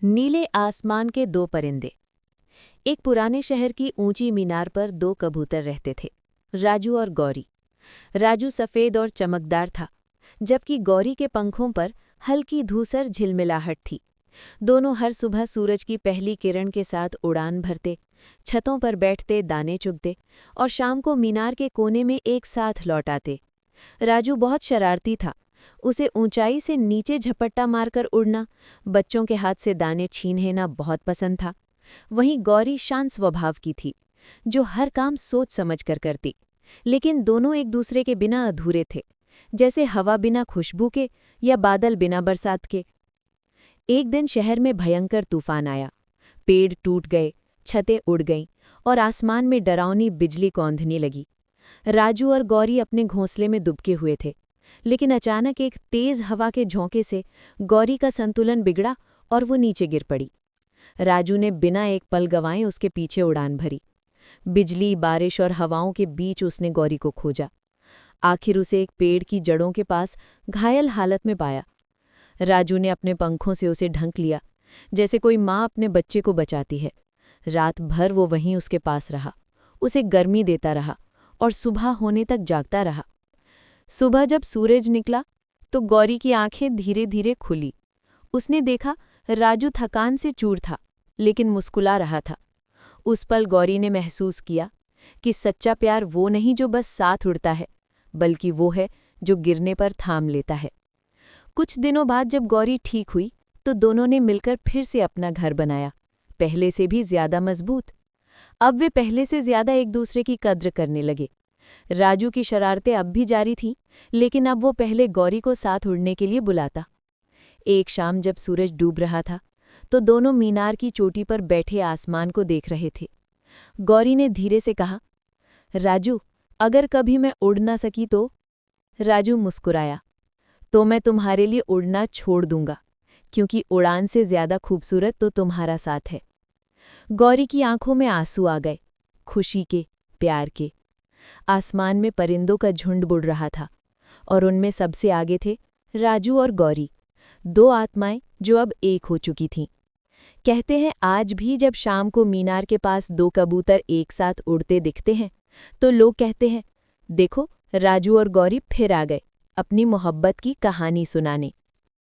नीले आसमान के दो परिंदे। एक पुराने शहर की ऊंची मीनार पर दो कबूतर रहते थे, राजू और गौरी। राजू सफ़ेद और चमकदार था, जबकि गौरी के पंखों पर हल्की धूसर झिलमिलाहट थी। दोनों हर सुबह सूरज की पहली किरण के साथ उड़ान भरते, छतों पर बैठते, दाने चुगते और शाम को मीनार के कोने में एक साथ लौट आते। राजू बहुत शरारती था। उसे ऊंचाई से नीचे झपट्टा मारकर उड़ना, बच्चों के हाथ से दाने छीन लेना बहुत पसंद था। वहीं गौरी शांत स्वभाव की थी, जो हर काम सोच समझ कर करती। लेकिन दोनों एक दूसरे के बिना अधूरे थे, जैसे हवा बिना खुशबू के या बादल बिना बरसात के। एक दिन शहर में भयंकर तूफान आया। पेड़ टूट गए, छतें उड़ गईं और आसमान में डरावनी बिजली कौंधने लगी। राजू और गौरी अपने घोंसले में दुबके हुए थे, लेकिन अचानक एक तेज हवा के झोंके से गौरी का संतुलन बिगड़ा और वो नीचे गिर पड़ी। राजू ने बिना एक पल गंवाए उसके पीछे उड़ान भरी। बिजली, बारिश और हवाओं के बीच उसने गौरी को खोजा। आखिर उसे एक पेड़ की जड़ों के पास घायल हालत में पाया। राजू ने अपने पंखों से उसे ढंक लिया, जैसे कोई माँ अपने बच्चे को बचाती है। रात भर वो वहीं उसके पास रहा, उसे गर्मी देता रहा और सुबह होने तक जागता रहा। सुबह जब सूरज निकला तो गौरी की आंखें धीरे धीरे खुली। उसने देखा राजू थकान से चूर था, लेकिन मुस्कुरा रहा था। उस पल गौरी ने महसूस किया कि सच्चा प्यार वो नहीं जो बस साथ उड़ता है, बल्कि वो है जो गिरने पर थाम लेता है। कुछ दिनों बाद जब गौरी ठीक हुई तो दोनों ने मिलकर फिर से अपना घर बनाया, पहले से भी ज्यादा मजबूत। अब वे पहले से ज्यादा एक दूसरे की कद्र करने लगे। राजू की शरारतें अब भी जारी थीं, लेकिन अब वो पहले गौरी को साथ उड़ने के लिए बुलाता। एक शाम जब सूरज डूब रहा था तो दोनों मीनार की चोटी पर बैठे आसमान को देख रहे थे। गौरी ने धीरे से कहा, राजू, अगर कभी मैं उड़ ना सकी तो? राजू मुस्कुराया, तो मैं तुम्हारे लिए उड़ना छोड़ दूंगा, क्योंकि उड़ान से ज्यादा खूबसूरत तो तुम्हारा साथ है। गौरी की आंखों में आंसू आ गए, खुशी के, प्यार के। आसमान में परिंदों का झुंड बुड़ रहा था और उनमें सबसे आगे थे राजू और गौरी, दो आत्माएं जो अब एक हो चुकी थीं। कहते हैं आज भी जब शाम को मीनार के पास दो कबूतर एक साथ उड़ते दिखते हैं तो लोग कहते हैं, देखो राजू और गौरी फिर आ गए अपनी मोहब्बत की कहानी सुनाने।